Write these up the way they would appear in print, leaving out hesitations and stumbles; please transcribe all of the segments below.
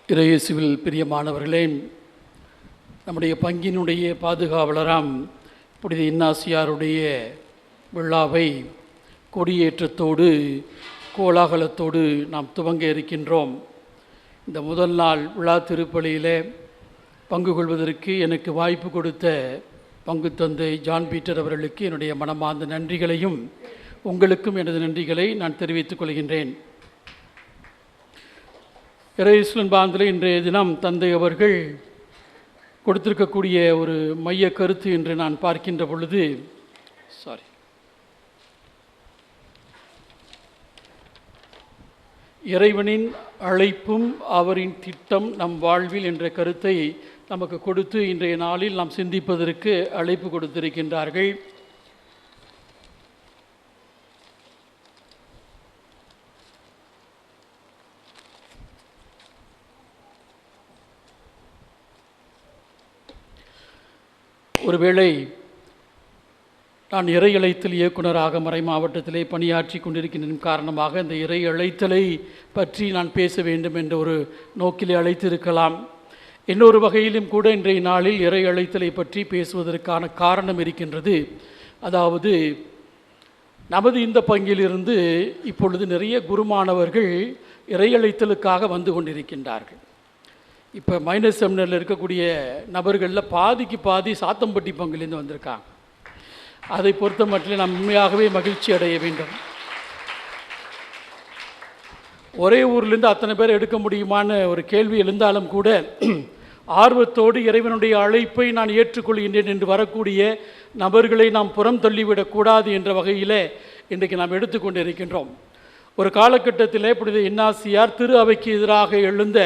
இறையேசுவில் பிரியமானவர்களே, நம்முடைய பங்கினுடைய பாதுகாவலராம் புனித இன்னாசியாருடைய விழாவை கொடியேற்றத்தோடு கோலாகலத்தோடு நாம் துவங்க இருக்கின்றோம். இந்த முதல் நாள் விழா திருப்பலியிலே பங்கு கொள்வதற்கு எனக்கு வாய்ப்பு கொடுத்த பங்கு தந்தை ஜான் பீட்டர் அவர்களுக்கு என்னுடைய மனமார்ந்த நன்றிகளையும் உங்களுக்கும் எனது நன்றிகளை நான் தெரிவித்துக் கொள்கின்றேன். இறையேசுவின் பாந்தில் இன்றைய தினம் தந்தை அவர்கள் கொடுத்திருக்கக்கூடிய ஒரு மைய கருத்து என்று நான் பார்க்கின்ற பொழுது இறைவனின் அழைப்பும் அவரின் திட்டம் நம் வாழ்வில் என்ற கருத்தை நமக்கு கொடுத்து இன்றைய நாளில் நாம் சிந்திப்பதற்கு அழைப்பு கொடுத்திருக்கின்றார்கள். ஒருவேளை நான் இறை அழைத்தல் இயக்குனராக மறை மாவட்டத்திலே பணியாற்றி கொண்டிருக்கின்ற காரணமாக இந்த இறை அழைத்தலை பற்றி நான் பேச வேண்டும் என்ற ஒரு நோக்கிலே அழைத்திருக்கலாம். இன்னொரு வகையிலும் கூட இன்றைய நாளில் இறை அழைத்தலை பற்றி பேசுவதற்கான காரணம் இருக்கின்றது. அதாவது நமது இந்த பங்கிலிருந்து இப்பொழுது நிறைய குருமானவர்கள் இறை அழைத்தலுக்காக வந்து கொண்டிருக்கின்றார்கள். இப்போ மைனர் செமினரில் இருக்கக்கூடிய நபர்களில் பாதிக்கு பாதி சாத்தம்பட்டி பங்குலேருந்து வந்திருக்காங்க. அதை பொறுத்த மட்டும் நாம் உண்மையாகவே மகிழ்ச்சி அடைய வேண்டும். ஒரே ஊர்லேருந்து அத்தனை பேர் எடுக்க முடியுமான்னு ஒரு கேள்வி எழுந்தாலும் கூட ஆர்வத்தோடு இறைவனுடைய அழைப்பை நான் ஏற்றுக்கொள்கின்றேன் என்று வரக்கூடிய நபர்களை நாம் புறம் தள்ளிவிடக்கூடாது என்ற வகையில் இன்றைக்கு நாம் எடுத்துக்கொண்டு இருக்கின்றோம். ஒரு காலகட்டத்திலே புனித இன்னாசியார் திரு அவைக்கு எதிராக எழுந்த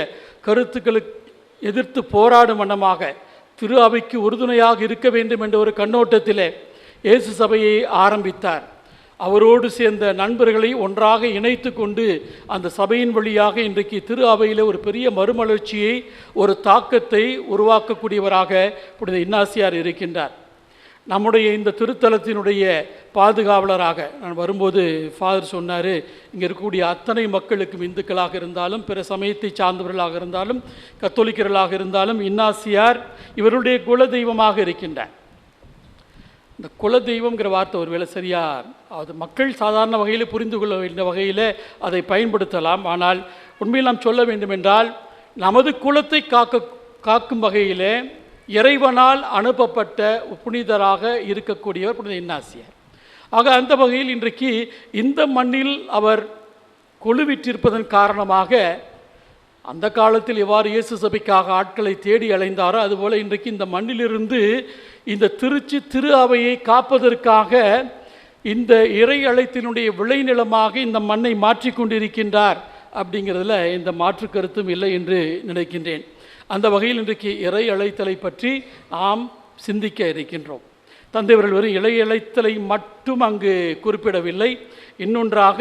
கருத்துக்களுக்கு எதிர்த்து போராடும் வண்ணமாக திரு அவைக்கு உறுதுணையாக இருக்க வேண்டும் என்ற ஒரு கண்ணோட்டத்திலே இயேசு சபையை ஆரம்பித்தார். அவரோடு சேர்ந்த நண்பர்களை ஒன்றாக இணைத்து கொண்டு அந்த சபையின் வழியாக இன்றைக்கு திரு அவையில் ஒரு பெரிய மறுமலர்ச்சியை, ஒரு தாக்கத்தை உருவாக்கக்கூடியவராக புனித இன்னாசியார் இருக்கின்றார். நம்முடைய இந்த திருத்தலத்தினுடைய பாதுகாவலராக நான் வரும்போது ஃபாதர் சொன்னார், இங்கே இருக்கக்கூடிய அத்தனை மக்களுக்கும் இந்துக்களாக இருந்தாலும் பிற சமயத்தை சார்ந்தவர்களாக இருந்தாலும் கத்தோலிக்கர்களாக இருந்தாலும் இன்னாசியார் இவருடைய குலதெய்வமாக இருக்கின்றார். இந்த குலதெய்வம்ங்கிற வார்த்தை ஒரு வேளை சரியா அது மக்கள் சாதாரண வகையில் புரிந்து கொள்ள வேண்டிய வகையில் அதை பயன்படுத்தலாம். ஆனால் உண்மையில் நாம் சொல்ல வேண்டுமென்றால் நமது குலத்தை காக்கும் வகையிலே இறைவனால் அனுப்பப்பட்ட புனிதராக இருக்கக்கூடியவர் புனித இன்னாசியார். ஆக அந்த வகையில் இன்றைக்கு இந்த மண்ணில் அவர் கொலுவிற்றிருப்பதன் காரணமாக அந்த காலத்தில் எவ்வாறு இயேசு சபைக்காக ஆட்களை தேடி அலைந்தாரோ அதுபோல் இன்றைக்கு இந்த மண்ணிலிருந்து இந்த திருச்சி திரு அவையை காப்பதற்காக இந்த இறை அழைத்தினுடைய விளைநிலமாக இந்த மண்ணை மாற்றிக்கொண்டிருக்கின்றார். அப்படிங்கிறதுல இந்த மாற்று கருத்தும் இல்லை என்று நினைக்கின்றேன். அந்த வகையில் இன்றைக்கு இறை அழைத்தலை பற்றி நாம் சிந்திக்க இருக்கின்றோம். தந்தைவர்கள் வெறும் இறை அழைத்தலை மட்டும் அங்கு குறிப்பிடவில்லை, இன்னொன்றாக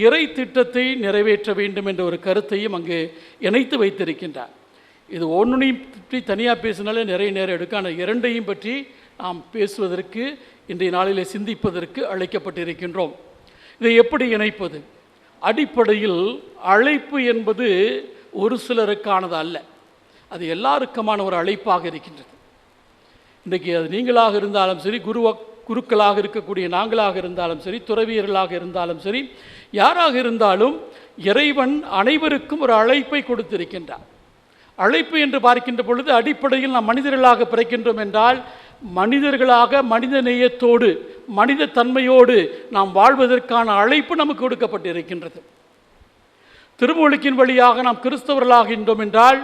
இறை திட்டத்தை நிறைவேற்ற வேண்டும் என்ற ஒரு கருத்தையும் அங்கு இணைத்து வைத்திருக்கின்றார். இது ஒன்றையும் பற்றி தனியாக பேசினாலே நிறைய நேரம் எடுக்கும். ஆனால் இரண்டையும் பற்றி நாம் பேசுவதற்கு இன்றைய நாளிலே சிந்திப்பதற்கு அழைக்கப்பட்டிருக்கின்றோம். இதை எப்படி இணைப்பது? அடிப்படையில் அழைப்பு என்பது ஒரு சிலருக்கானது அல்ல, அது எல்லாருக்குமான ஒரு அழைப்பாக இருக்கின்றது. இன்றைக்கு அது நீங்களாக இருந்தாலும் சரி, குருக்களாக இருக்கக்கூடிய நாங்களாக இருந்தாலும் சரி, துறவியர்களாக இருந்தாலும் சரி, யாராக இருந்தாலும் இறைவன் அனைவருக்கும் ஒரு அழைப்பை கொடுத்திருக்கின்றார். அழைப்பு என்று பார்க்கின்ற பொழுது அடிப்படையில் நாம் மனிதர்களாக பிறக்கின்றோம் என்றால் மனிதர்களாக மனித நேயத்தோடு மனித தன்மையோடு நாம் வாழ்வதற்கான அழைப்பு நமக்கு கொடுக்கப்பட்டிருக்கின்றது. திருமுழுக்கின் வழியாக நாம் கிறிஸ்தவர்களாகின்றோம் என்றால்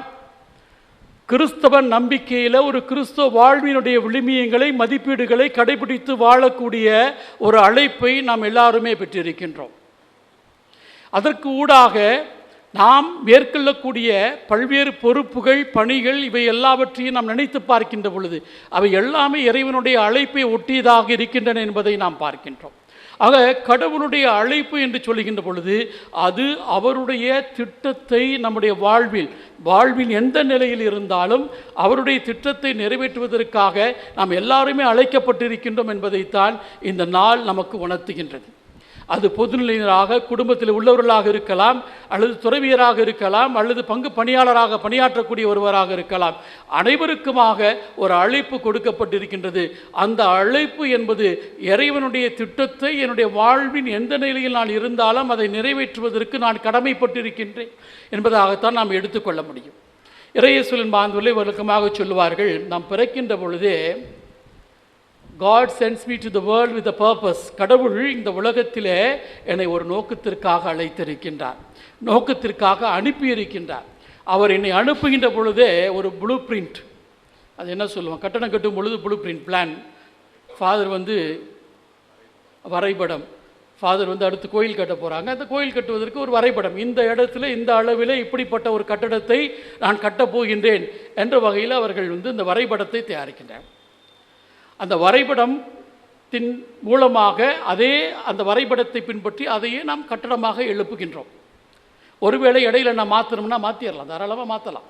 கிறிஸ்தவ நம்பிக்கையில் ஒரு கிறிஸ்தவ வாழ்வினுடைய விழுமியங்களை மதிப்பீடுகளை கடைபிடித்து வாழக்கூடிய ஒரு அழைப்பை நாம் எல்லாருமே பெற்றிருக்கின்றோம். அதற்கு ஊடாக நாம் மேற்கொள்ளக்கூடிய பல்வேறு பொறுப்புகள், பணிகள், இவை எல்லாவற்றையும் நாம் நினைத்து பார்க்கின்ற பொழுது அவை எல்லாமே இறைவனுடைய அழைப்பை ஒட்டியதாக இருக்கின்றன என்பதை நாம் பார்க்கின்றோம். ஆக கடவுளுடைய அழைப்பு என்று சொல்லுகின்ற பொழுது அது அவருடைய திட்டத்தை நம்முடைய வாழ்வில் எந்த நிலையில் இருந்தாலும் அவருடைய திட்டத்தை நிறைவேற்றுவதற்காக நாம் எல்லாருமே அழைக்கப்பட்டிருக்கின்றோம் என்பதைத்தான் இந்த நாள் நமக்கு உணர்த்துகின்றது. அது பொதுநிலையினராக, குடும்பத்தில் உள்ளவர்களாக இருக்கலாம், அல்லது துறவியராக இருக்கலாம், அல்லது பங்கு பணியாளராக பணியாற்றக்கூடிய ஒருவராக இருக்கலாம். அனைவருக்குமாக ஒரு அழைப்பு கொடுக்கப்பட்டிருக்கின்றது. அந்த அழைப்பு என்பது இறைவனுடைய திட்டத்தை என்னுடைய வாழ்வின் எந்த நிலையில் நான் இருந்தாலும் அதை நிறைவேற்றுவதற்கு நான் கடமைப்பட்டிருக்கின்றேன் என்பதாகத்தான் நாம் எடுத்துக்கொள்ள முடியும். இறையேசுவின் பாந்துகளை வழக்கமாக சொல்லுவார்கள், நாம் பிறக்கின்ற பொழுதே God sends me to the world with a purpose. கடவுள் இந்த உலகத்திலே என்னை ஒரு நோக்கத்திற்காக அழைத்திருக்கின்றார், நோக்கத்திற்காக அனுப்பியிருக்கின்றார். அவர் என்னை அனுப்புகின்ற பொழுதே ஒரு ப்ளூ பிரிண்ட், அது என்ன சொல்லுவோம், கட்டணம் கட்டும் பொழுது ப்ளூ பிரிண்ட் பிளான், ஃபாதர் வரைபடம், ஃபாதர் அடுத்து கோயில் கட்ட போகிறாங்க, அந்த கோயில் கட்டுவதற்கு ஒரு வரைபடம், இந்த இடத்துல இந்த அளவில் இப்படிப்பட்ட ஒரு கட்டடத்தை நான் கட்டப் போகின்றேன் என்ற வகையில் அவர்கள் இந்த வரைபடத்தை தயாரிக்கின்றனர். அந்த வரைபடத்தின் மூலமாக அந்த வரைபடத்தை பின்பற்றி அதையே நாம் கட்டடமாக எழுப்புகின்றோம். ஒருவேளை இடையில நான் மாற்றணும்னா மாற்றிடலாம், தாராளமாக மாற்றலாம்.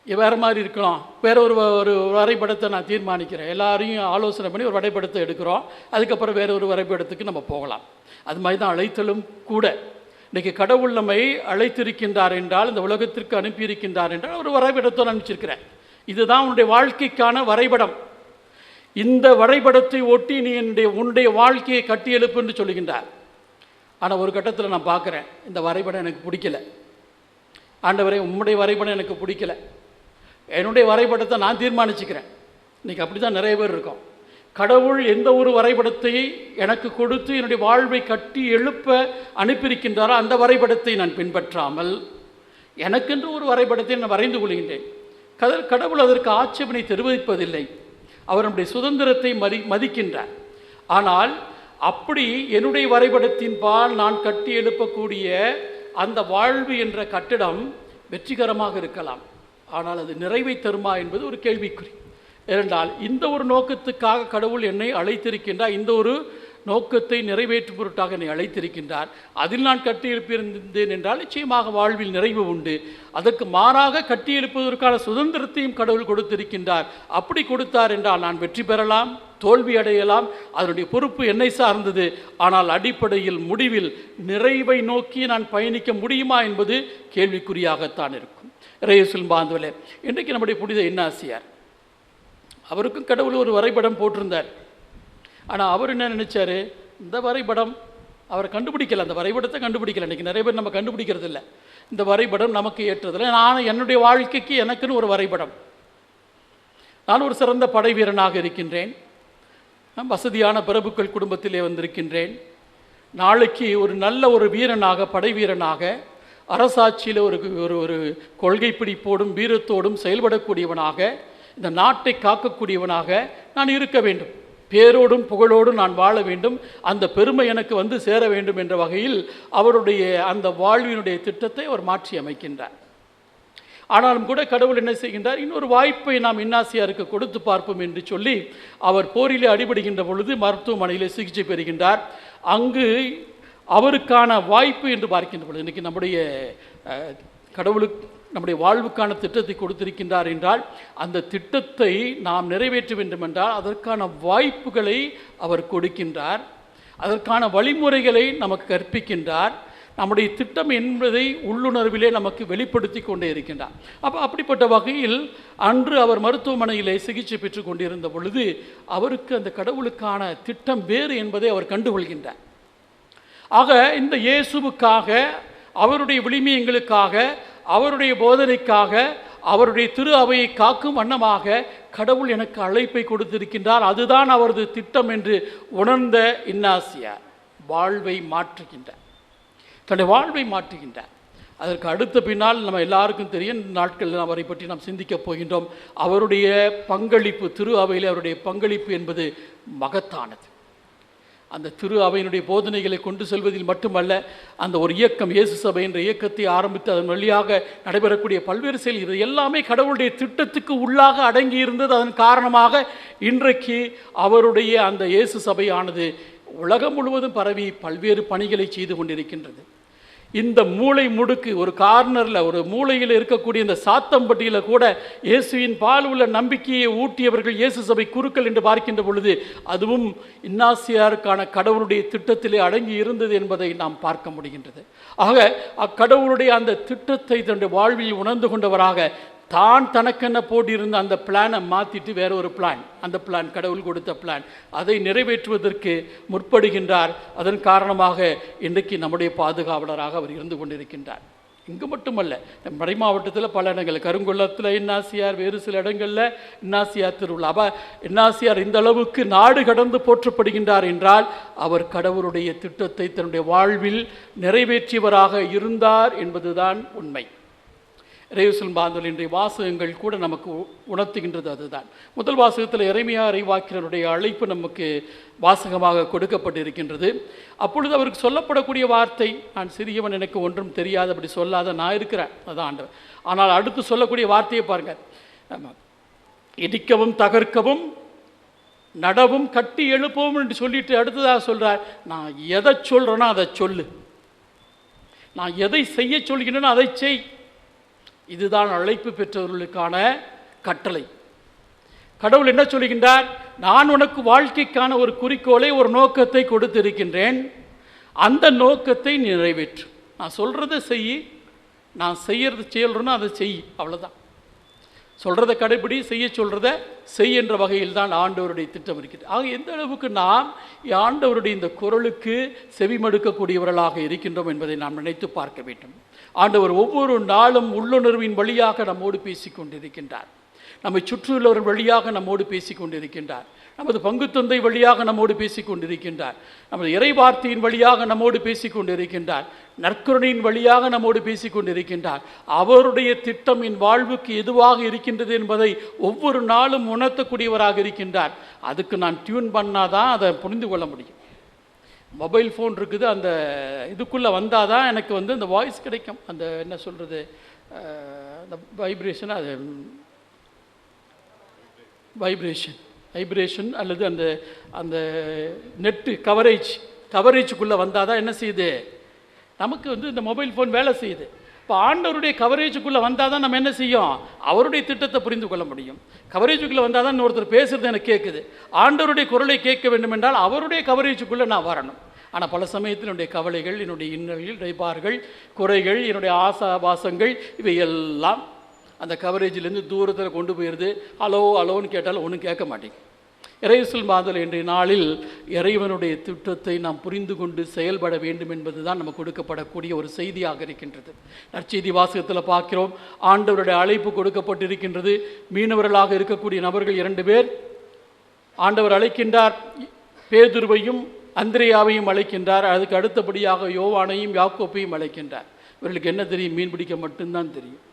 வேறு மாதிரி இருக்கலாம், வேற ஒரு வரைபடத்தை நான் தீர்மானிக்கிறேன், எல்லாரையும் ஆலோசனை பண்ணி ஒரு வரைபடத்தை எடுக்கிறோம், அதுக்கப்புறம் வேற ஒரு வரைபடத்துக்கு நம்ம போகலாம். அது மாதிரி தான் அழைத்தலும் கூட. இன்றைக்கி கடவுள் நம்மை அழைத்திருக்கின்றார் என்றால், இந்த உலகத்திற்கு அனுப்பியிருக்கின்றார் என்றால் ஒரு வரைபடத்தை அனுப்பிச்சிருக்கிறேன், இதுதான் உன்னுடைய வாழ்க்கைக்கான வரைபடம், இந்த வரைபடத்தை ஒட்டி நீ உன்னுடைய வாழ்க்கையை கட்டி எழுப்பு என்று சொல்லுகின்றார். ஆனால் ஒரு கட்டத்தில் நான் பார்க்குறேன், இந்த வரைபடம் எனக்கு பிடிக்கல, ஆண்டவரே உம்முடைய வரைபடம் எனக்கு பிடிக்கல, என்னுடைய வரைபடத்தை நான் தீர்மானிச்சுக்கிறேன். இன்றைக்கி அப்படி தான் நிறைய பேர் இருக்கோம். கடவுள் எந்த ஒரு வரைபடத்தை எனக்கு கொடுத்து என்னுடைய வாழ்வை கட்டி எழுப்ப அனுப்பியிருக்கின்றாரோ அந்த வரைபடத்தை நான் பின்பற்றாமல் எனக்கென்று ஒரு வரைபடத்தை நான் வரைந்து கொள்கின்றேன். கடவுள் அதற்கு ஆட்சேபனை தெரிவிப்பதில்லை, அவர் நம்முடைய சுதந்திரத்தை மதிக்கின்றார். ஆனால் அப்படி என்னுடைய வரைபடத்தின் பால் நான் கட்டி எழுப்பக்கூடிய அந்த வாழ்வு என்ற கட்டிடம் வெற்றிகரமாக இருக்கலாம், ஆனால் அது நிறைவை தருமா என்பது ஒரு கேள்விக்குறி. ஏனென்றால் இந்த ஒரு நோக்கத்துக்காக கடவுள் என்னை அழைத்திருக்கின்றார், இந்த ஒரு நோக்கத்தை நிறைவேற்றும் பொருட்டாக என்னை அழைத்திருக்கின்றார், அதில் நான் கட்டியெழுப்பியிருந்தேன் என்றால் நிச்சயமாக வாழ்வில் நிறைவு உண்டு. அதற்கு மாறாக கட்டியெழுப்பதற்கான சுதந்திரத்தையும் கடவுள் கொடுத்திருக்கின்றார். அப்படி கொடுத்தார் என்றால் நான் வெற்றி பெறலாம், தோல்வி அடையலாம், அதனுடைய பொறுப்பு என்னை சார்ந்தது. ஆனால் அடிப்படையில் முடிவில் நிறைவை நோக்கி நான் பயணிக்க முடியுமா என்பது கேள்விக்குறியாகத்தான் இருக்கும். இறையேசுவின் பாந்துகளே, இன்றைக்கு நம்முடைய புனித இன்னாசியார், அவருக்கும் கடவுள் ஒரு வரைபடம் போட்டிருந்தார். ஆனால் அவர் என்ன நினைச்சார், இந்த வரைபடம் அவரை கண்டுபிடிக்கல, அந்த வரைபடத்தை கண்டுபிடிக்கல. இன்றைக்கி நிறைய பேர் நம்ம கண்டுபிடிக்கிறது இல்லை, இந்த வரைபடம் நமக்கு ஏற்றதில்லை. நான் என்னுடைய வாழ்க்கைக்கு எனக்குன்னு ஒரு வரைபடம், நான் ஒரு சிறந்த படை வீரனாக இருக்கின்றேன், வசதியான பிரபுக்கள் குடும்பத்திலே வந்திருக்கின்றேன், நாளைக்கு ஒரு நல்ல ஒரு வீரனாக படை வீரனாக அரசாட்சியில் ஒரு கொள்கை பிடிப்போடும் வீரத்தோடும் செயல்படக்கூடியவனாக இந்த நாட்டை காக்கக்கூடியவனாக நான் இருக்க வேண்டும், பேரோடும் புகழோடும் நான் வாழ வேண்டும், அந்த பெருமை எனக்கு சேர வேண்டும் என்ற வகையில் அவருடைய அந்த வாழ்வினுடைய திட்டத்தை அவர் மாற்றி அமைக்கின்றார். ஆனாலும் கூட கடவுள் என்ன செய்கின்றார், இன்னொரு வாய்ப்பை நாம் இன்னாசியாருக்கு கொடுத்து பார்ப்போம் என்று சொல்லி அவர் போரிலே அடிபடுகின்ற பொழுது மருத்துவமனையிலே சிகிச்சை பெறுகின்றார். அங்கு அவருக்கான வாய்ப்பு என்று பார்க்கின்ற பொழுது இன்றைக்கி நம்முடைய கடவுளுக்கு நம்முடைய வாழ்வுக்கான திட்டத்தை கொடுத்திருக்கின்றார் என்றால் அந்த திட்டத்தை நாம் நிறைவேற்ற வேண்டும் என்றால் அதற்கான வாய்ப்புகளை அவர் கொடுக்கின்றார், அதற்கான வழிமுறைகளை நமக்கு கற்பிக்கின்றார், நம்முடைய திட்டம் என்பதை உள்ளுணர்விலே நமக்கு வெளிப்படுத்தி கொண்டே இருக்கின்றார். அப்படிப்பட்ட வகையில் அன்று அவர் மருத்துவமனையிலே சிகிச்சை பெற்று கொண்டிருந்த பொழுது அவருக்கு அந்த கடவுளுக்கான திட்டம் வேறு என்பதை அவர் கண்டுகொள்கின்றார். ஆக இந்த இயேசுவுக்காக, அவருடைய விழுமியங்களுக்காக, அவருடைய போதனைக்காக, அவருடைய திரு அவையை காக்கும் வண்ணமாக கடவுள் எனக்கு அழைப்பை கொடுத்திருக்கின்றார், அதுதான் அவரது திட்டம் என்று உணர்ந்த இன்னாசியார் வாழ்வை மாற்றுகின்றார், தன்னுடைய வாழ்வை மாற்றுகின்றார். அதற்கு அடுத்த பின்னால் நம்ம எல்லாருக்கும் தெரியும், நாட்களில் அவரை பற்றி நாம் சிந்திக்கப் போகின்றோம். அவருடைய பங்களிப்பு, திரு அவையில் அவருடைய பங்களிப்பு என்பது மகத்தானது. அந்த திரு அவையினுடைய போதனைகளை கொண்டு செல்வதில் மட்டுமல்ல, அந்த ஒரு இயக்கம், இயேசு சபை என்ற இயக்கத்தை ஆரம்பித்து அதன் வழியாக நடைபெறக்கூடிய பல்வேறு செயல்கள், இது எல்லாமே கடவுளுடைய திட்டத்துக்கு உள்ளாக அடங்கி இருந்தது. அதன் காரணமாக இன்றைக்கு அவருடைய அந்த இயேசு சபையானது உலகம் முழுவதும் பரவி பல்வேறு பணிகளை செய்து கொண்டிருக்கின்றது. இந்த மூளை முடுக்கு ஒரு கார்னரில், ஒரு மூளையில் இருக்கக்கூடிய இந்த சாத்தம்பட்டியில் கூட இயேசுவின் பால் உள்ள நம்பிக்கையை ஊட்டியவர்கள் இயேசு சபை குருக்கள் என்று பார்க்கின்ற பொழுது அதுவும் இன்னாசியாருக்கான கடவுளுடைய திட்டத்திலே அடங்கி இருந்தது என்பதை நாம் பார்க்க முடிகின்றது. ஆக அக்கடவுளுடைய அந்த திட்டத்தை தன்னுடைய வாழ்வில் உணர்ந்து கொண்டவராக தான் தனக்கென்ன போட்டியிருந்த அந்த பிளானை மாற்றிட்டு வேற ஒரு பிளான், அந்த பிளான் கடவுள் கொடுத்த பிளான், அதை நிறைவேற்றுவதற்கு முற்படுகின்றார். அதன் காரணமாக இன்றைக்கு நம்முடைய பாதுகாவலராக அவர் இருந்து கொண்டிருக்கின்றார். இங்கு மட்டுமல்ல, மறை மாவட்டத்தில் பல இடங்கள், கருங்குளத்தில் இன்னாசியார், வேறு சில இடங்களில் இன்னாசியார் திருவிழா. இன்னாசியார் இந்த அளவுக்கு நாடு கடந்து போற்றப்படுகின்றார் என்றால் அவர் கடவுளுடைய திட்டத்தை தன்னுடைய வாழ்வில் நிறைவேற்றியவராக இருந்தார் என்பதுதான் உண்மை. இறையேசுவின் பாந்தல் இன்றைய வாசகங்கள் கூட நமக்கு உணர்த்துகின்றது அதுதான். முதல் வாசகத்தில் எரேமியா இறைவாக்கினருடைய அழைப்பு நமக்கு வாசகமாக கொடுக்கப்பட்டிருக்கின்றது. அப்பொழுது அவருக்கு சொல்லப்படக்கூடிய வார்த்தை, நான் சிறியவன், எனக்கு ஒன்றும் தெரியாது, அப்படி சொல்லாத நான் இருக்கிறேன், அதான் ஆண்டவர். ஆனால் அடுத்து சொல்லக்கூடிய வார்த்தையை பாருங்கள், இடிக்கவும் தகர்க்கவும் நடவும் கட்டி எழுப்பவும் என்று சொல்லிட்டு அடுத்ததாக சொல்கிறார், நான் எதை சொல்கிறேனோ அதை சொல்லு, நான் எதை செய்ய சொல்கிறேனோ அதை செய். இதுதான் அழைப்பு பெற்றவர்களுக்கான கட்டளை. கடவுள் என்ன சொல்கின்றார்? நான் உனக்கு வாழ்க்கைக்கான ஒரு குறிக்கோளை, ஒரு நோக்கத்தை கொடுத்திருக்கின்றேன், அந்த நோக்கத்தை நிறைவேற்று. நான் சொல்கிறத செய், நான் செய்கிறேன்னு அதை செய், அவ்வளோதான். சொல்கிறத கடைபிடி, செய்ய சொல்கிறத செய் என்ற வகையில் தான் ஆண்டவருடைய திட்டம் இருக்கிறது. ஆக எந்த அளவுக்கு நாம் ஆண்டவருடைய இந்த குரலுக்கு செவிமடுக்கக்கூடியவர்களாக இருக்கின்றோம் என்பதை நாம் நினைத்து பார்க்க வேண்டும். ஆண்டவர் ஒவ்வொரு நாளும் உள்ளுணர்வின் வழியாக நம்மோடு பேசிக் கொண்டிருக்கின்றார். நம்மை சுற்றியுள்ளவர் வழியாக நம்மோடு பேசிக் கொண்டிருக்கின்றார். நமது பங்குத்தந்தை வழியாக நம்மோடு பேசிக் கொண்டிருக்கின்றார். நமது இறைவார்த்தையின் வழியாக நம்மோடு பேசிக் கொண்டிருக்கின்றார். நற்கருணையின் வழியாக நம்மோடு பேசிக் கொண்டிருக்கின்றார். அவருடைய திட்டம் என் வாழ்வுக்கு எதுவாக இருக்கின்றது என்பதை ஒவ்வொரு நாளும் உணர்த்தக்கூடியவராக இருக்கின்றார். அதுக்கு நான் டியூன் பண்ணாதான் அதை புரிந்து கொள்ள முடியும். மொபைல் ஃபோன் இருக்குது, அந்த இதுக்குள்ளே வந்தால் தான் எனக்கு அந்த வாய்ஸ் கிடைக்கும். அந்த என்ன சொல்கிறது, அந்த வைப்ரேஷன், அது வைப்ரேஷன் அல்லது அந்த அந்த நெட்டு கவரேஜுக்குள்ளே வந்தால் தான் என்ன செய்யுது, நமக்கு இந்த மொபைல் ஃபோன் வேலை செய்யுது. இப்போ ஆண்டவருடைய கவரேஜுக்குள்ளே வந்தால் தான் நம்ம என்ன செய்யும், அவருடைய திட்டத்தை புரிந்து கொள்ள முடியும். கவரேஜுக்குள்ளே வந்தால் தான் ஒருத்தர் பேசுகிறது எனக்கு கேட்குது. ஆண்டவருடைய குரலை கேட்க வேண்டும் என்றால் அவருடைய கவரேஜுக்குள்ளே நான் வரணும். ஆனால் பல சமயத்தில் என்னுடைய கவலைகள், என்னுடைய இன்னல்கள், இடைப்பாறுகள், குறைகள், என்னுடைய ஆசாபாசங்கள் இவையெல்லாம் அந்த கவரேஜிலேருந்து தூரத்தில் கொண்டு போயிடுது. அலோன்னு கேட்டாலும் ஒன்றும் கேட்க மாட்டேங்குது. இறையேசுவின் பாந்தல் இன்றைய நாளில் இறைவனுடைய திட்டத்தை நாம் புரிந்து கொண்டு செயல்பட வேண்டும் என்பது தான் நமக்கு கொடுக்கப்படக்கூடிய ஒரு செய்தியாக இருக்கின்றது. நற்செய்தி வாசகத்தில் பார்க்கிறோம், ஆண்டவருடைய அழைப்பு கொடுக்கப்பட்டிருக்கின்றது. மீனவர்களாக இருக்கக்கூடிய நபர்கள் 2 பேர் ஆண்டவர் அழைக்கின்றார். பேதுருவையும் அந்திரேயாவையும் அழைக்கின்றார். அதுக்கு அடுத்தபடியாக யோவானையும் யாக்கோப்பையும் அழைக்கின்றார். இவர்களுக்கு என்ன தெரியும்? மீன் பிடிக்க மட்டும்தான் தெரியும்.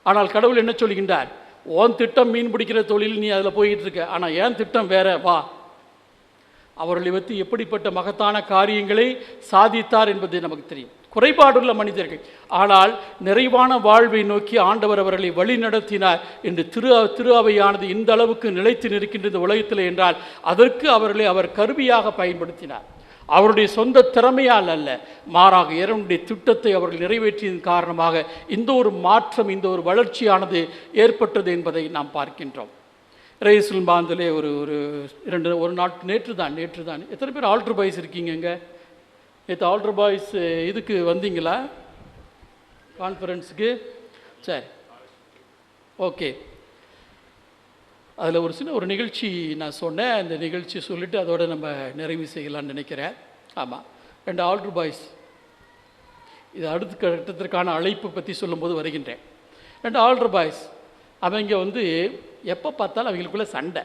ஆனால் கடவுள் என்ன சொல்கின்றார்? உன் திட்டம் மீன் பிடிக்கிற தொழில், நீ அதில் போயிட்டு இருக்க, ஆனால் ஏன் திட்டம் வேற, வா. அவர்களை வைத்து எப்படிப்பட்ட மகத்தான காரியங்களை சாதித்தார் என்பது நமக்கு தெரியும். குறைபாடுள்ள மனிதர்கள், ஆனால் நிறைவான வாழ்வை நோக்கி ஆண்டவர் அவர்களை வழி நடத்தினார் என்று திரு அவையானது இந்த அளவுக்கு நிலைத்து நிற்கின்றது உலகத்தில் என்றால் அதற்கு அவர்களை அவர் கருவியாக பயன்படுத்தினார். அவருடைய சொந்த திறமையால் அல்ல, மாறாக இறைவனுடைய திட்டத்தை அவர்கள் நிறைவேற்றியதன் காரணமாக இந்த ஒரு மாற்றம், இந்த ஒரு வளர்ச்சியானது ஏற்பட்டது என்பதை நாம் பார்க்கின்றோம். இறையேசுவின் பாந்தலே ஒரு நாள் நேற்று தான் எத்தனை பேர் ஆல்டர் பாய்ஸ் இருக்கீங்க? நேற்று ஆல்டர் பாய்ஸ் இதுக்கு வந்தீங்களா, கான்ஃபரன்ஸுக்கு? சரி, ஓகே. அதில் ஒரு நிகழ்ச்சி நான் சொன்னேன். அந்த நிகழ்ச்சி சொல்லிவிட்டு அதோடு நம்ம நிறைவு செய்யலான்னு நினைக்கிறேன். ஆமாம், 2 ஆல்டர் பாய்ஸ், இது அடுத்த கட்டத்திற்கான அழைப்பு பற்றி சொல்லும்போது வருகின்றேன். 2 ஆல்டர் பாய்ஸ், அவங்க எப்போ பார்த்தாலும் அவங்களுக்குள்ளே சண்டை.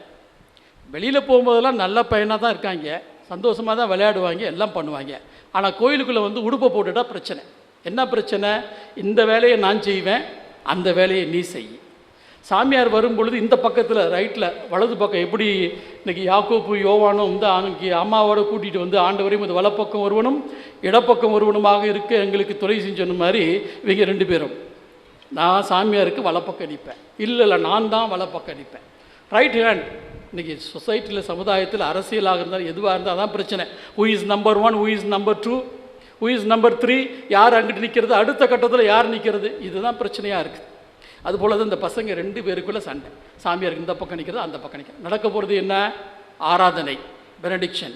வெளியில் போகும்போதெல்லாம் நல்ல பையனாக தான் இருக்காங்க, சந்தோஷமாக தான் விளையாடுவாங்க, எல்லாம் பண்ணுவாங்க. ஆனால் கோயிலுக்குள்ளே உடுப்பை போட்டுட்டா பிரச்சனை. என்ன பிரச்சனை? இந்த வேலையை நான் செய்வேன், அந்த வேலையை நீ செய். சாமியார் வரும்பொழுது இந்த பக்கத்தில் ரைட்டில் வலது பக்கம், எப்படி இன்றைக்கி யாக்கோப்பு யோவானும் அன்றைக்கி அம்மாவோட கூட்டிகிட்டு ஆண்டவரையும் இந்த வலப்பக்கம் ஒருவனும் இடப்பக்கம் ஒருவனுமாக இருக்க எங்களுக்கு துணை செஞ்ச மாதிரி இவங்க 2 பேரும், நான் சாமியாருக்கு வலப்பக்கம் அடிப்பேன், இல்லை நான் தான் வலப்பக்கம் அடிப்பேன். Right hand. இன்றைக்கி சொசைட்டியில், சமுதாயத்தில், அரசியலாக இருந்தால் எதுவாக இருந்தால் அதான் பிரச்சனை. Who is number 1, who is number 2, who is number 3, யார் அங்கிட்டு நிற்கிறது, அடுத்த கட்டத்தில் யார் நிற்கிறது, இதுதான் பிரச்சனையாக இருக்குது. அதுபோல் தான் இந்த பசங்க 2 பேருக்குள்ளே சண்டை. சாமியாருக்கு இந்த பக்கம் நிற்கிறது, அந்த பக்கம் நிற்கிறது. நடக்க போகிறது என்ன? ஆராதனை, பெனடிக்ஷன்.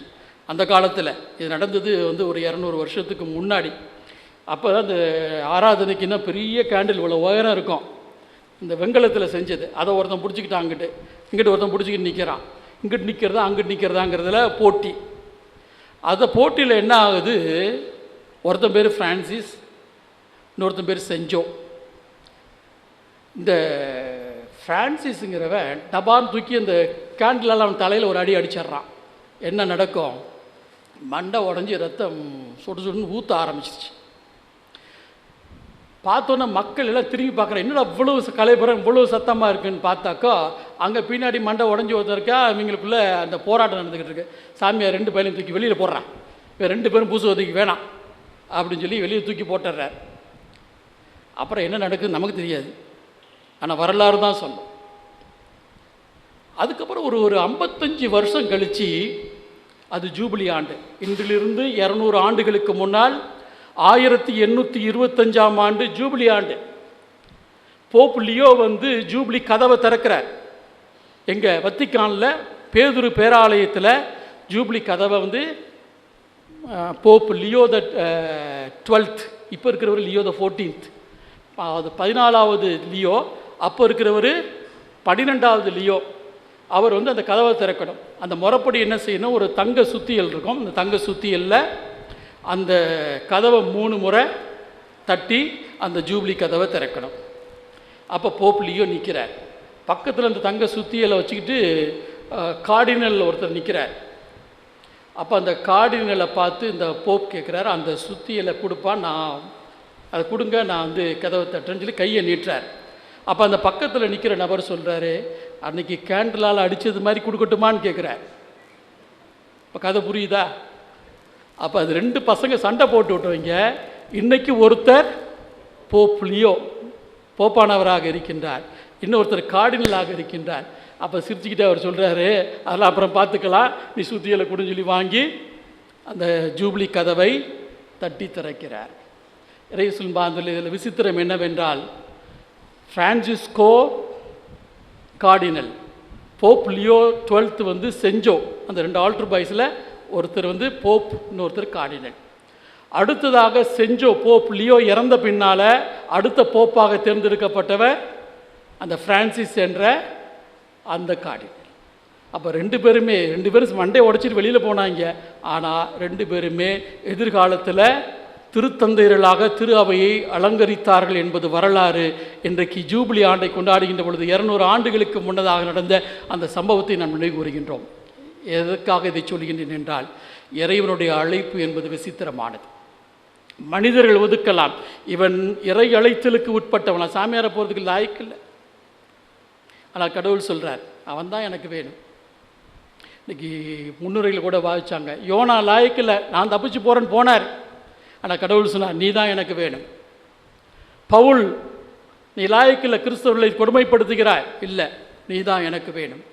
அந்த காலத்தில் இது நடந்தது ஒரு 200 வருஷத்துக்கு முன்னாடி. அப்போ அந்த ஆராதனைக்குன்னா பெரிய கேண்டில் இவ்வளோ உயரம் இருக்கும், இந்த வெங்கலத்தில் செஞ்சது. அதை ஒருத்தன் பிடிச்சிக்கிட்டான், இங்கிட்டு ஒருத்தன் பிடிச்சிக்கிட்டு நிற்கிறான். இங்கிட்டு நிற்கிறதா அங்கிட்டு நிற்கிறதாங்கிறதுல போட்டி. அந்த போட்டியில் என்ன ஆகுது, ஒருத்தன் பேர் ஃப்ரான்சிஸ், இன்னொருத்தன் பேர் செஞ்சோ. இந்த ஃப்ரான்சிஸுங்கிறவன் டபான்னு தூக்கி அந்த கேண்டிலால் அவன் தலையில் ஒரு அடி அடிச்சிட்றான். என்ன நடக்கும்? மண்டை உடஞ்சி ரத்தம் சுடு சுடுன்னு ஊற்ற ஆரம்பிச்சிருச்சு. பார்த்தோன்னே மக்கள் எல்லாம் திரும்பி பார்க்குறேன், என்னடா இவ்வளவு கலைபுரம் இவ்வளவு சத்தமாக இருக்குன்னு பார்த்தாக்கா அங்கே பின்னாடி மண்டை உடஞ்சி ஒருத்தருக்கா அவங்களுக்குள்ளே அந்த போராட்டம் நடந்துக்கிட்டு இருக்கு. சாமியார் 2 பேரையும் தூக்கி வெளியில் போடுறான். இப்போ 2 பேரும் பூசுவதுக்கு வேணாம் அப்படின்னு சொல்லி வெளியே தூக்கி போட்டுடுறார். அப்புறம் என்ன நடக்குதுன்னு நமக்கு தெரியாது, ஆனால் வரலாறு தான் சொன்னோம். அதுக்கப்புறம் ஒரு 55 வருஷம் கழித்து, அது ஜூபிலி ஆண்டு. இன்றிலிருந்து 200 ஆண்டுகளுக்கு முன்னால் 1825ஆம் ஆண்டு ஜூபிலி ஆண்டு. போப் லியோ ஜூபிலி கதவை திறக்கிறார். எங்கள் வத்திக்கானில் பேதுரு பேராலயத்தில் ஜூபிலி கதவை போப் லியோ த 12th, இப்போ இருக்கிறவர் லியோ த 14th, அது 14வது லியோ. அப்போ இருக்கிறவர் 12வது லியோ. அவர் அந்த கதவை திறக்கணும். அந்த முறைப்படி என்ன செய்யணும், ஒரு தங்க சுத்தியல் இருக்கும். அந்த தங்க சுத்தியலில் அந்த கதவை 3 முறை தட்டி அந்த ஜூபிலி கதவை திறக்கணும். அப்போ போப் லியோ நிற்கிறார். பக்கத்தில் அந்த தங்க சுத்தியலை வச்சுக்கிட்டு கார்டினல் ஒருத்தர் நிற்கிறார். அப்போ அந்த கார்டினலை பார்த்து இந்த போப் கேட்குறாரு, அந்த சுத்தியலை கொடுப்பான், நான் அதை கொடுங்க, நான் கதவை தட்டுறேன்னு சொல்லி கையை நீட்டுறார். அப்போ அந்த பக்கத்தில் நிற்கிற நபர் சொல்கிறாரு, அன்றைக்கி கேண்டிலால் அடித்தது மாதிரி கொடுக்கட்டுமான்னு கேட்குறார். இப்போ கதை புரியுதா? அப்போ அது 2 பசங்க சண்டை போட்டு விட்டவங்க. இன்றைக்கி ஒருத்தர் போப் லியோ போப்பானவராக இருக்கின்றார், இன்னொருத்தர் கார்டினலாக இருக்கின்றார். அப்போ சிரிச்சுக்கிட்டே அவர் சொல்கிறாரு, அதெல்லாம் அப்புறம் பார்த்துக்கலாம், நீ சுத்தியலை கொடுன்னு சொல்லி வாங்கி அந்த ஜூபிலி கதவை தட்டி திறக்கிறார். இறையேசுவின் பாந்தல் இதில் விசித்திரம் என்னவென்றால், Francisco cardinal, Pope Leo 12th செஞ்சோ, அந்த 2 ஆல்டர் பாய்ஸில் ஒருத்தர் போப், இன்னொருத்தர் கார்டினல். அடுத்ததாக செஞ்சோ போப் லியோ இறந்த பின்னால் அடுத்த போப்பாக தேர்ந்தெடுக்கப்பட்டவர் அந்த ஃப்ரான்சிஸ் என்ற அந்த கார்டினல். அப்போ 2 பேரும் மண்டை உடைச்சிட்டு வெளியில் போனாங்க. ஆனால் 2 பேருமே எதிர்காலத்தில் திருத்தந்தையர்களாக திரு அவையை அலங்கரித்தார்கள் என்பது வரலாறு. இன்றைக்கு ஜூபிலி ஆண்டை கொண்டாடுகின்ற பொழுது 200 ஆண்டுகளுக்கு முன்னதாக நடந்த அந்த சம்பவத்தை நாம் நினைவு கூறுகின்றோம். எதற்காக இதை சொல்கின்றேன் என்றால், இறைவனுடைய அழைப்பு என்பது விசித்திரமானது. மனிதர்கள் ஒதுக்கலாம், இவன் இறை அழைத்தலுக்கு உட்பட்டவன், சாமியாரை போகிறதுக்கு லாய்க்கு இல்லை. ஆனால் கடவுள் சொல்கிறார், அவன் தான் எனக்கு வேணும். இன்றைக்கி முன்னுரையில் கூட வாதிச்சாங்க, யோனா லாய்க்கு இல்லை, நான் தப்பிச்சு போகிறேன்னு போனார். ஆனால் கடவுள் சொன்னார், நீ தான் எனக்கு வேணும். பவுல், நீ லாய்க்கில் கிறிஸ்தவர்களை கொடுமைப்படுத்துகிறாய், இல்லை, நீ தான் எனக்கு வேணும்.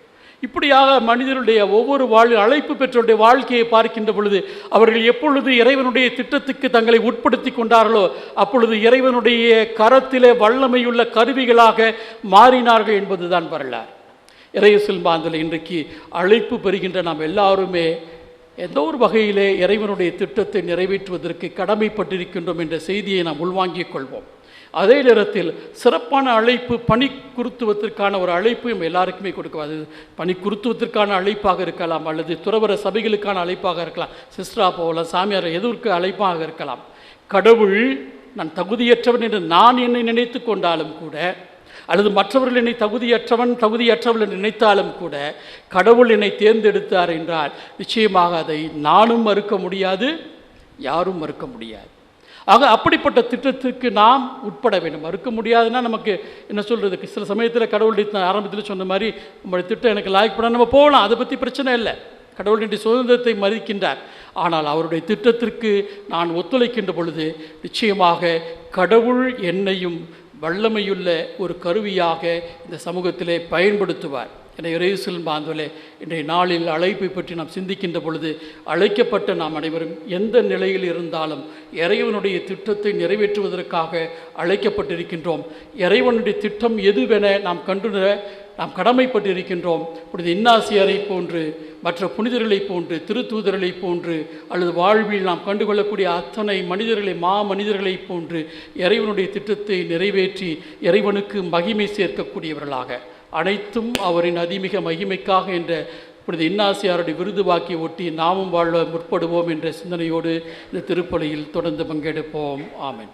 இப்படியாக மனிதனுடைய ஒவ்வொரு அழைப்பு பெற்றோருடைய வாழ்க்கையை பார்க்கின்ற பொழுது அவர்கள் எப்பொழுது இறைவனுடைய திட்டத்துக்கு தங்களை உட்படுத்தி கொண்டார்களோ அப்பொழுது இறைவனுடைய கரத்திலே வல்லமையுள்ள கருவிகளாக மாறினார்கள் என்பதுதான் வரலாறு. இறையேசுவின் பாந்தல் இன்றைக்கு அழைப்பு பெறுகின்ற நாம் எல்லாருமே ஏதோ ஒரு வகையிலே இறைவனுடைய திட்டத்தை நிறைவேற்றுவதற்கு கடமைப்பட்டிருக்கின்றோம் என்ற செய்தியை நாம் உள்வாங்கிக் கொள்வோம். அதே நேரத்தில் சிறப்பான அழைப்பு, பணி குருத்துவத்திற்கான ஒரு அழைப்பு நம்ம எல்லாருக்குமே கொடுக்கும். அது பணி குருத்துவத்திற்கான அழைப்பாக இருக்கலாம், அல்லது துறவர சபைகளுக்கான அழைப்பாக இருக்கலாம், சிஸ்டரா போகலாம், சாமியார் எதற்கு அழைப்பாக இருக்கலாம். கடவுள் நான் தகுதியற்றவன் என்று நான் என்னை நினைத்து கொண்டாலும் கூட, அல்லது மற்றவர்கள் என்னை தகுதியற்றவள் என்று நினைத்தாலும் கூட, கடவுள் என்னை தேர்ந்தெடுத்தார் என்றால் நிச்சயமாக அதை நானும் மறுக்க முடியாது, யாரும் மறுக்க முடியாது. ஆக அப்படிப்பட்ட திட்டத்துக்கு நாம் உட்பட வேண்டும். மறுக்க முடியாதுன்னா நமக்கு என்ன சொல்கிறதுக்கு, சில சமயத்தில் கடவுளுடைய ஆரம்பத்தில் சொன்ன மாதிரி நம்மளுடைய திட்டம் எனக்கு லாய்க்கப்பட நம்ம போகலாம், அதை பற்றி பிரச்சனை இல்லை. கடவுளுடைய சுதந்திரத்தை மதிக்கின்றார். ஆனால் அவருடைய திட்டத்திற்கு நான் ஒத்துழைக்கின்ற பொழுது நிச்சயமாக கடவுள் என்னையும் வல்லமையுள்ள ஒரு கருவியாக இந்த சமூகத்திலே பயன்படுத்துவார். என இறையேசுவின் பாந்தோலே, இன்றைய நாளில் அழைப்பை பற்றி நாம் சிந்திக்கின்ற பொழுது அழைக்கப்பட்ட நாம் அனைவரும் எந்த நிலையில் இருந்தாலும் இறைவனுடைய திட்டத்தை நிறைவேற்றுவதற்காக அழைக்கப்பட்டிருக்கின்றோம். இறைவனுடைய திட்டம் எதுவென நாம் கண்டுணர நாம் கடமைப்பட்டிருக்கின்றோம். புனித இன்னாசியாரை போன்று, மற்ற புனிதர்களை போன்று, திருத்தூதர்களை போன்று, அல்லது வாழ்வில் நாம் கண்டுகொள்ளக்கூடிய அத்தனை மனிதர்களை, மனிதர்களை போன்று இறைவனுடைய திட்டத்தை நிறைவேற்றி இறைவனுக்கு மகிமை சேர்க்கக்கூடியவர்களாக, அனைத்தும் அவரின் அதிமிக மகிமைக்காக என்ற புனித இன்னாசியாருடைய விருது வாக்கி ஒட்டி நாமும் வாழ முற்படுவோம் என்ற சிந்தனையோடு இந்த திருப்பலியில் தொடர்ந்து பங்கெடுப்போம். ஆமென்.